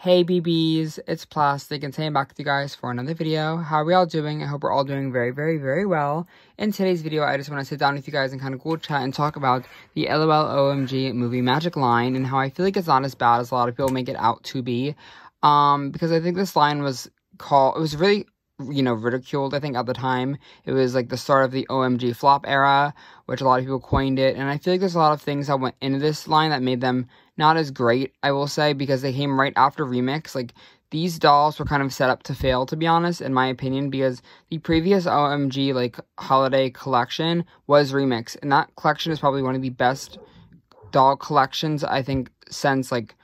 Hey BBs, it's Plastic and today I'm back with you guys for another video. How are we all doing? I hope we're all doing very, very, very well. In today's video, I just want to sit down with you guys and kind of cool chat and talk about the LOL OMG movie Magic line and how I feel like it's not as bad as a lot of people make it out to be. Because I think this line was really, ridiculed, I think, at the time. It was like the start of the OMG flop era, which a lot of people coined it. And I feel like there's a lot of things that went into this line that made them not as great, I will say, because they came right after Remix. Like, these dolls were kind of set up to fail, to be honest, in my opinion, because the previous OMG, like, holiday collection was Remix. And that collection is probably one of the best doll collections, I think, since, like,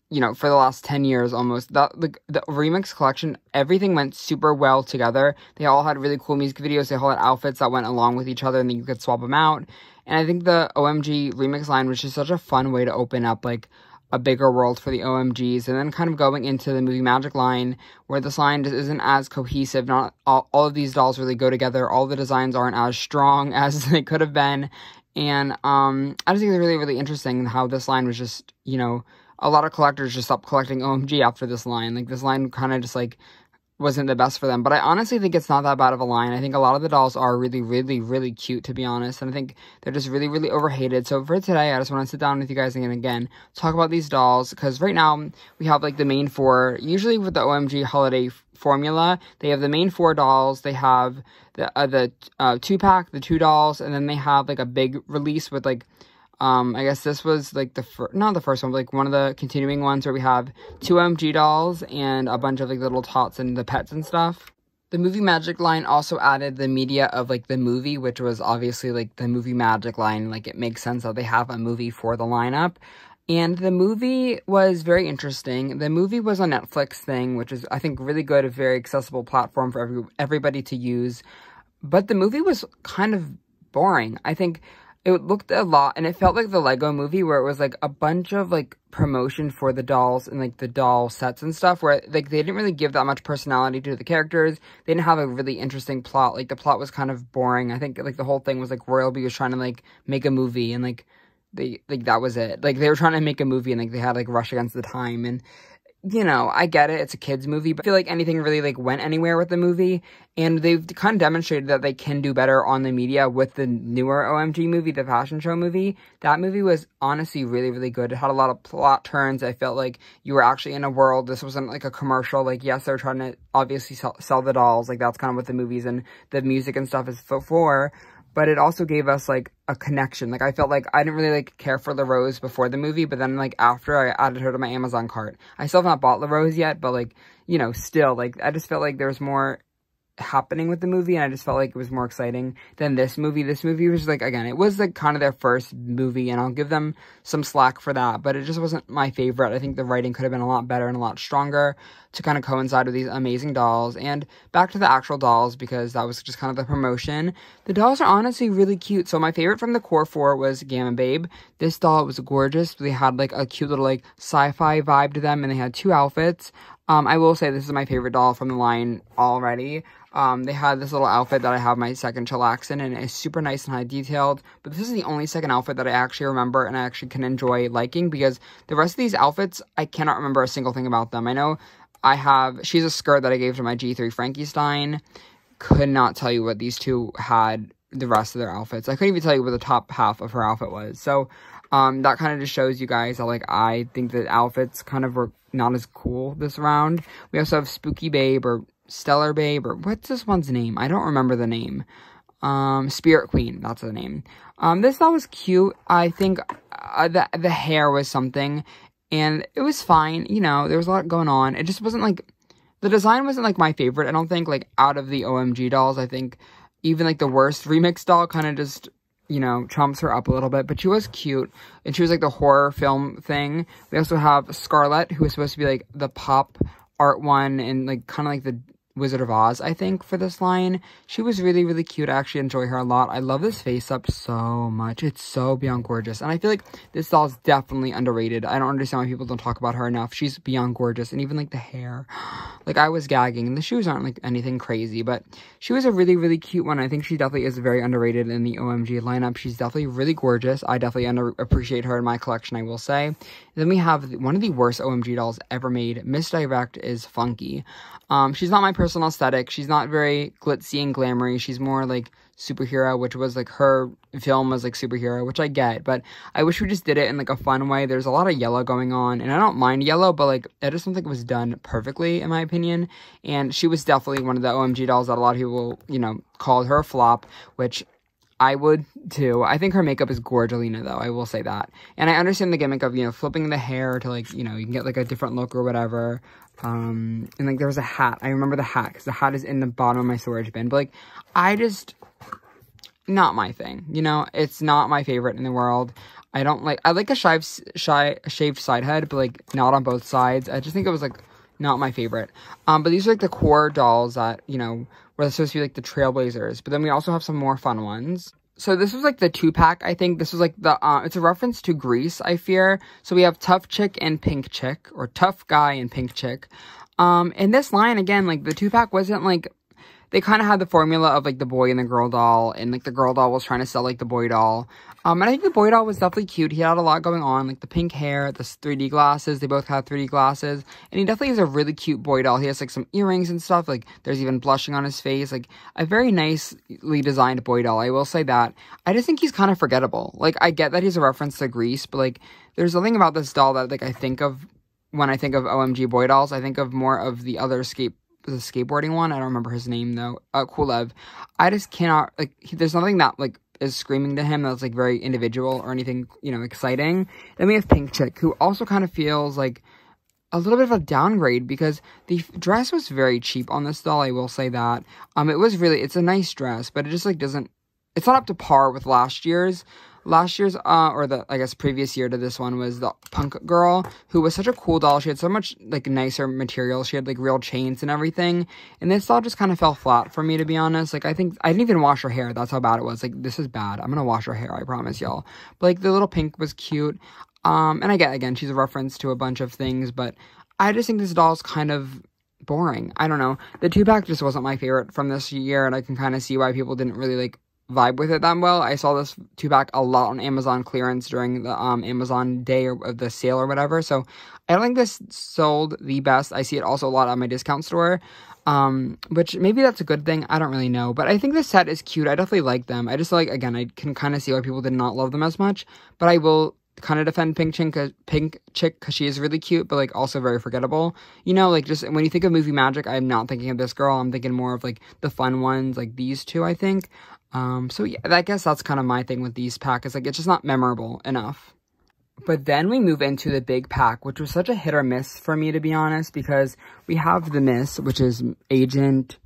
for the last 10 years almost. The Remix collection, everything went super well together. They all had really cool music videos. They all had outfits that went along with each other and then you could swap them out. And I think the OMG Remix line was just such a fun way to open up, like, a bigger world for the OMGs. And then kind of going into the movie Magic line, where this line just isn't as cohesive. Not all of these dolls really go together. All the designs aren't as strong as they could have been. And I just think it's really, really interesting how this line was just, a lot of collectors just stopped collecting OMG after this line. Like, this line kind of just, like, wasn't the best for them. But I honestly think it's not that bad of a line. I think a lot of the dolls are really, really, really cute, to be honest. And I think they're just really, really overhated. So for today, I just want to sit down with you guys again, talk about these dolls. Because right now, we have, like, the main four. Usually with the OMG holiday formula, they have the main four dolls. They have the 2-pack, the 2 dolls. And then they have, like, a big release with, like, I guess this was, like, not the first one, but, like, one of the continuing ones where we have 2 OMG dolls and a bunch of, like, little tots and the pets and stuff. The movie Magic line also added the media of, like, the movie, which was obviously, like, the movie Magic line. Like, it makes sense that they have a movie for the lineup. And the movie was very interesting. The movie was a Netflix thing, which is, I think, really good, a very accessible platform for everybody to use. But the movie was kind of boring. I think it looked a lot, and it felt like the Lego movie, where it was, like, a bunch of, like, promotion for the dolls and, like, the doll sets and stuff, where, like, they didn't really give that much personality to the characters. They didn't have a really interesting plot. Like, the plot was kind of boring. I think, like, the whole thing was, like, Royalby was trying to, like, make a movie, and, like, that was it. Like, they were trying to make a movie, and, like, they had, like, rush against the time, and I get it, it's a kid's movie, but I feel like anything really, like, went anywhere with the movie, and they've kind of demonstrated that they can do better on the media with the newer OMG movie, the fashion show movie. That movie was honestly really, really good. It had a lot of plot turns. I felt like you were actually in a world. This wasn't, like, a commercial. Like, yes, they're trying to obviously sell the dolls. Like, that's kind of what the movies and the music and stuff is for. But it also gave us, like, a connection. Like, I felt like I didn't really, like, care for LaRose before the movie, but then, like, after, I added her to my Amazon cart. I still have not bought LaRose yet, but, like, still, like, I just felt like there was more happening with the movie, and I just felt like it was more exciting than this movie. This movie was, like, again, it was, like, kind of their first movie, and I'll give them some slack for that, but it just wasn't my favorite. I think the writing could have been a lot better and a lot stronger to kind of coincide with these amazing dolls. And back to the actual dolls, because that was just kind of the promotion. The dolls are honestly really cute. So my favorite from the core 4 was Gamma Babe. This doll was gorgeous. They had, like, a cute little, like, sci-fi vibe to them, and they had 2 outfits. I will say this is my favorite doll from the line already. They had this little outfit that I have my second chillax in, and it's super nice and high detailed, but this is the only second outfit that I actually remember and I actually can enjoy liking, because the rest of these outfits, I cannot remember a single thing about them. I know she's a skirt that I gave to my G3 Frankenstein. Could not tell you what these two had the rest of their outfits. I couldn't even tell you what the top half of her outfit was. So, that kind of just shows you guys that, like, I think the outfits kind of were not as cool this round. We also have Spooky Babe, or Stellar Babe, or what's this one's name? I don't remember the name. Spirit Queen, that's the name. This doll was cute. I think the hair was something, and it was fine. There was a lot going on. It just wasn't, like, the design wasn't, like, my favorite. I don't think, like, out of the OMG dolls, I think even, like, the worst Remix doll kind of just, trumps her up a little bit, but she was cute, and she was, like, the horror film thing. We also have Scarlett, who is supposed to be, like, the pop art one, and, like, kind of like Wizard of Oz, I think, for this line. She was really, really cute. I actually enjoy her a lot. I love this face up so much. It's so beyond gorgeous. And I feel like this doll is definitely underrated. I don't understand why people don't talk about her enough. She's beyond gorgeous. And even, like, the hair. Like, I was gagging. And the shoes aren't, like, anything crazy. But she was a really, really cute one. I think she definitely is very underrated in the OMG lineup. She's definitely really gorgeous. I definitely appreciate her in my collection, I will say. And then we have one of the worst OMG dolls ever made. Misdirect is Funky. She's not my personal aesthetic. She's not very glitzy and glamoury. She's more like superhero, which was like her film was like superhero, which I get, but I wish we just did it in like a fun way. There's a lot of yellow going on, and I don't mind yellow, but like I just don't think it was done perfectly in my opinion. And she was definitely one of the OMG dolls that a lot of people, you know, called her a flop, which I would too. I think her makeup is gorgelina though, I will say that. And I understand the gimmick of, you know, flipping the hair to like, you know, you can get like a different look or whatever. And like there was a hat. I remember the hat because the hat is in the bottom of my storage bin. But like, I just, not my thing, you know? It's not my favorite in the world. I like a shaved side head, but like not on both sides. I just think it was like not my favorite. But these are like the core dolls that, you know, were supposed to be like the trailblazers. But then we also have some more fun ones. So this was like the 2-pack, I think. This was like the, it's a reference to Grease, I fear. So we have Tough Chick and Pink Chick, or Tough Guy and Pink Chick. In this line, again, like the 2-pack wasn't like, they kind of had the formula of like the boy and the girl doll, and like the girl doll was trying to sell like the boy doll. And I think the boy doll was definitely cute. He had a lot going on, like the pink hair, the 3D glasses. They both had 3D glasses, and he definitely is a really cute boy doll. He has like some earrings and stuff. Like there's even blushing on his face. Like a very nicely designed boy doll. I will say that. I just think he's kind of forgettable. Like I get that he's a reference to Grease, but like there's something about this doll that like I think of when I think of OMG boy dolls. I think of more of the other the skateboarding one. I don't remember his name though. Kulev. I just cannot, like, there's nothing that like is screaming to him that's like very individual or anything, you know, exciting. Then we have Pink Chick, who also kind of feels like a little bit of a downgrade because the dress was very cheap on this doll, I will say that. It's a nice dress, but it just like doesn't, it's not up to par with last year's, or the, I guess, previous year to this one was the Punk Girl, who was such a cool doll. She had so much, like, nicer material. She had, like, real chains and everything. And this doll just kind of fell flat for me, to be honest. Like, I think, I didn't even wash her hair. That's how bad it was. Like, this is bad. I'm gonna wash her hair, I promise y'all. But, like, the little pink was cute. And I get, again, she's a reference to a bunch of things, but I just think this doll's kind of boring. I don't know. The 2-pack just wasn't my favorite from this year, and I can kind of see why people didn't really, like, vibe with it that well. I saw this 2-pack a lot on Amazon clearance during the Amazon day of the sale or whatever, so I don't think this sold the best. I see it also a lot at my discount store, which maybe that's a good thing. I don't really know, but I think this set is cute. I definitely like them. I just like, again, I can kind of see why people did not love them as much, but I will kind of defend Pink Chick because she is really cute, but like also very forgettable. You know, like just when you think of movie magic, I'm not thinking of this girl. I'm thinking more of like the fun ones, like these two, I think. So yeah, I guess that's kind of my thing with these packs. Is like it's just not memorable enough. But then we move into the big pack, which was such a hit or miss for me, to be honest, because we have the Miss, which is Agent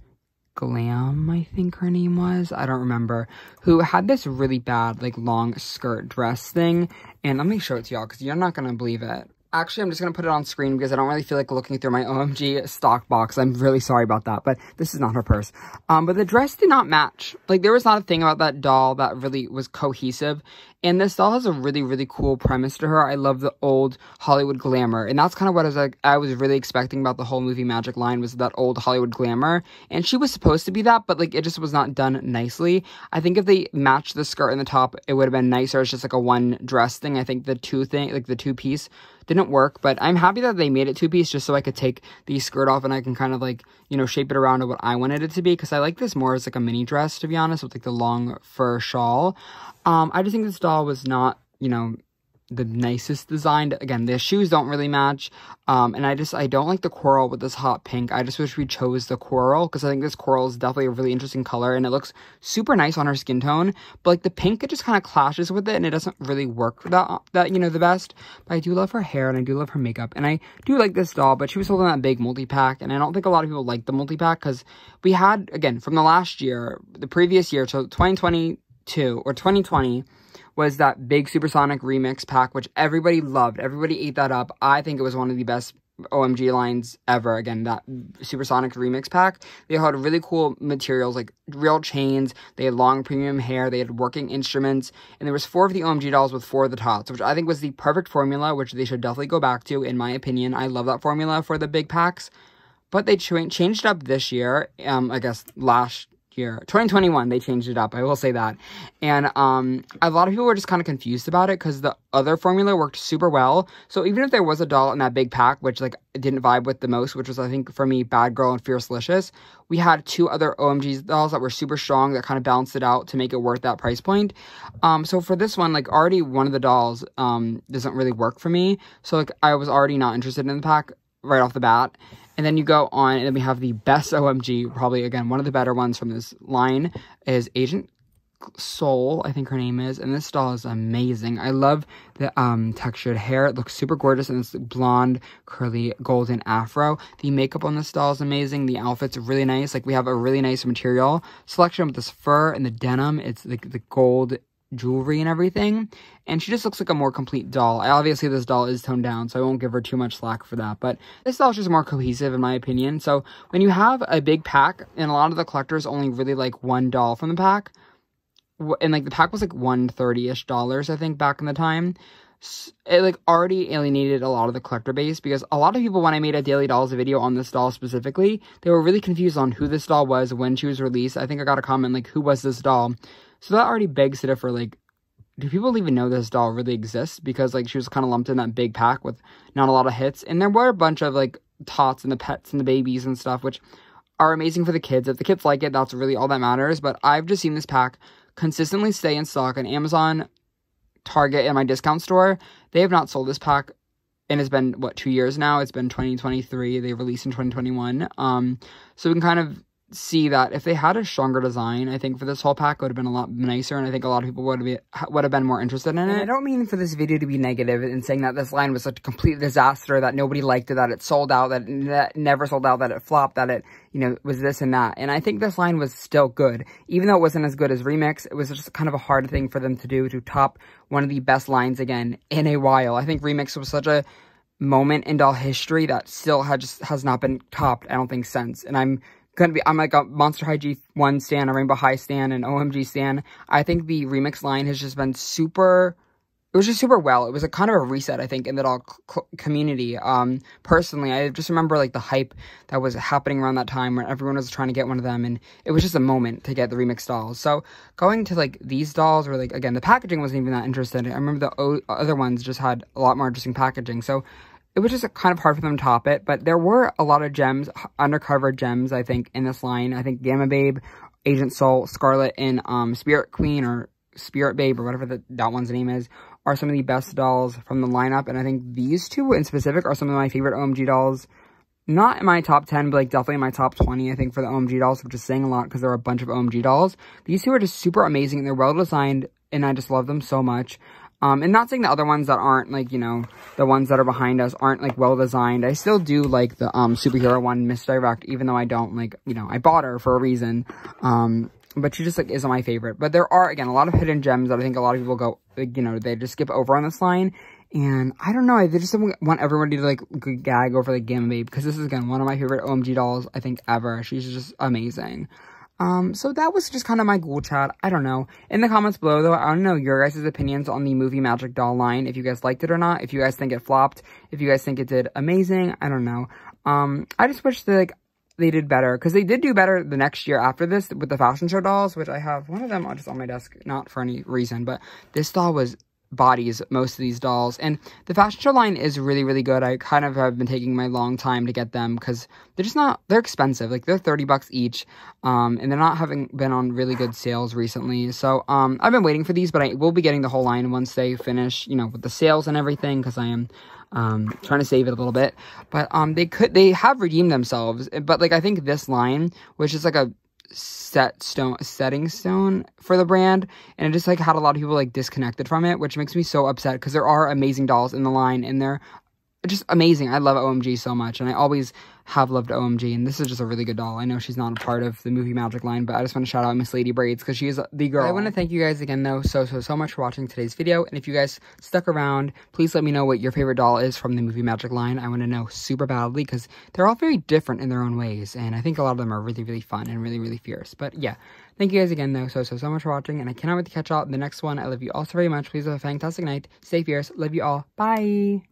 Glam, I think her name was, I don't remember, who had this really bad, like, long skirt dress thing, and let me show it to y'all, because you're not gonna believe it. Actually, I'm just going to put it on screen because I don't really feel like looking through my OMG stock box. I'm really sorry about that, but this is not her purse. But the dress did not match. Like, there was not a thing about that doll that really was cohesive. And this doll has a really, really cool premise to her. I love the old Hollywood glamour. And that's kind of what I was really expecting about the whole movie magic line, was that old Hollywood glamour. And she was supposed to be that, but, like, it just was not done nicely. I think if they matched the skirt and the top, it would have been nicer. It's just, like, a one dress thing. I think the two-piece didn't work, but I'm happy that they made it 2-piece just so I could take the skirt off and I can kind of, like, you know, shape it around to what I wanted it to be, because I like this more as, like, a mini dress, to be honest, with, like, the long fur shawl. I just think this doll was not, you know, the nicest designed. Again, the shoes don't really match, and I don't like the coral with this hot pink. I just wish we chose the coral, because I think this coral is definitely a really interesting color, and it looks super nice on her skin tone, but like the pink, it just kind of clashes with it, and it doesn't really work for that you know, the best. But I do love her hair, and I do love her makeup, and I do like this doll, but she was sold in that big multi-pack, and I don't think a lot of people like the multi-pack, because we had, again, from the last year, the previous year, so 2022, or 2020, was that big Supersonic Remix pack, which everybody loved. Everybody ate that up. I think it was one of the best OMG lines ever. Again, that Supersonic Remix pack. They had really cool materials, like real chains. They had long premium hair. They had working instruments. And there was 4 of the OMG dolls with 4 of the tots, which I think was the perfect formula, which they should definitely go back to, in my opinion. I love that formula for the big packs. But they changed it up this year. I guess last year, 2021, they changed it up. I will say that. And a lot of people were just kind of confused about it because the other formula worked super well. So even if there was a doll in that big pack, which like didn't vibe with the most, which was I think for me Bad Girl and Fiercelicious, we had 2 other OMG dolls that were super strong that kind of balanced it out to make it worth that price point. So for this one, like already one of the dolls doesn't really work for me. So like I was already not interested in the pack right off the bat. And then you go on, and then we have the best OMG, probably, again, one of the better ones from this line is Agent Soul, I think her name is. And this doll is amazing. I love the textured hair. It looks super gorgeous, and it's blonde, curly, golden afro. The makeup on this doll is amazing. The outfit's really nice. Like, we have a really nice material selection with this fur and the denim. It's like the gold jewelry and everything, and she just looks like a more complete doll. Obviously this doll is toned down, so I won't give her too much slack for that, but this doll is just more cohesive in my opinion. So when you have a big pack, and a lot of the collectors only really like one doll from the pack, and like the pack was like $130-ish, I think, back in the time, it like already alienated a lot of the collector base, because a lot of people, when I made a Daily Dolls video on this doll specifically, they were really confused on who this doll was, when she was released. I think I got a comment like, who was this doll? So that already begs to differ, like, do people even know this doll really exists? Because, like, she was kind of lumped in that big pack with not a lot of hits. And there were a bunch of, like, tots and the pets and the babies and stuff, which are amazing for the kids. If the kids like it, that's really all that matters. But I've just seen this pack consistently stay in stock on Amazon, Target, and my discount store. They have not sold this pack, and it's been, what, 2 years now? It's been 2023. They released in 2021. So we can kind of see that if they had a stronger design, I think for this whole pack, it would have been a lot nicer, and I think a lot of people would have been more interested in it. And I don't mean for this video to be negative and saying that this line was such a complete disaster, that nobody liked it, that it sold out, that it never sold out, that it flopped, that it, you know, was this and that. And I think this line was still good. Even though it wasn't as good as Remix, it was just kind of a hard thing for them to do, to top one of the best lines again in a while. I think Remix was such a moment in doll history that still has not been topped, I don't think, since. And I'm like a Monster High G1 stan, a Rainbow High stan, an OMG stan. I think the Remix line has just been super, it was just super well. It was a kind of a reset, I think, in the doll community. Personally, I just remember, like, the hype that was happening around that time when everyone was trying to get one of them, and it was just a moment to get the Remix dolls. So, going to, like, these dolls were, like, again, the packaging wasn't even that interesting. I remember the other ones just had a lot more interesting packaging. So, it was just kind of hard for them to top it, but there were a lot of gems, undercover gems, I think, in this line. I think Gamma Babe, Agent Soul, Scarlet, and Spirit Queen, or Spirit Babe, or whatever that one's name is, are some of the best dolls from the lineup. And I think these two in specific are some of my favorite OMG dolls. Not in my top 10, but like definitely in my top 20, I think, for the OMG dolls, which is saying a lot because there are a bunch of OMG dolls. These two are just super amazing, and they're well designed, and I just love them so much. And not saying the other ones that aren't, like, you know, the ones that are behind us aren't, like, well-designed. I still do like the superhero one, Misdirect, even though I don't, like, you know, I bought her for a reason. But she just, like, isn't my favorite. But there are, again, a lot of hidden gems that I think a lot of people go, like, you know, they just skip over on this line. And I don't know, they just want everybody to, like, gag over, like, Gamma Babe, because this is, again, one of my favorite OMG dolls, I think, ever. She's just amazing. So that was just kind of my Ghoul chat. I don't know. In the comments below, though, I don't know your guys' opinions on the Movie Magic doll line. If you guys liked it or not. If you guys think it flopped. If you guys think it did amazing. I don't know. I just wish that, like, they did better. Because they did do better the next year after this with the fashion show dolls. Which I have one of them just on my desk. Not for any reason. But this doll was bodies most of these dolls, and the fashion show line is really, really good. I kind of have been taking my long time to get them because they're just not, they're expensive. Like, they're $30 each, and they're not having been on really good sales recently. So I've been waiting for these, but I will be getting the whole line once they finish, you know, with the sales and everything, because I am trying to save it a little bit. But they have redeemed themselves. But, like, I think this line, which is like a setting stone for the brand, and it just, like, had a lot of people, like, disconnected from it, which makes me so upset, because there are amazing dolls in the line, and they're just amazing. I love OMG so much, and I always have loved OMG, and this is just a really good doll. I know she's not a part of the Movie Magic line, but I just want to shout out Miss Lady Braids, because she is the girl. I want to thank you guys again, though, so much for watching today's video, and if you guys stuck around, please let me know what your favorite doll is from the Movie Magic line. I want to know super badly, because they're all very different in their own ways, and I think a lot of them are really, really fun and really, really fierce. But yeah, thank you guys again, though, so much for watching, and I cannot wait to catch y'all in the next one. I love you all so very much. Please have a fantastic night. Stay fierce. Love you all. Bye!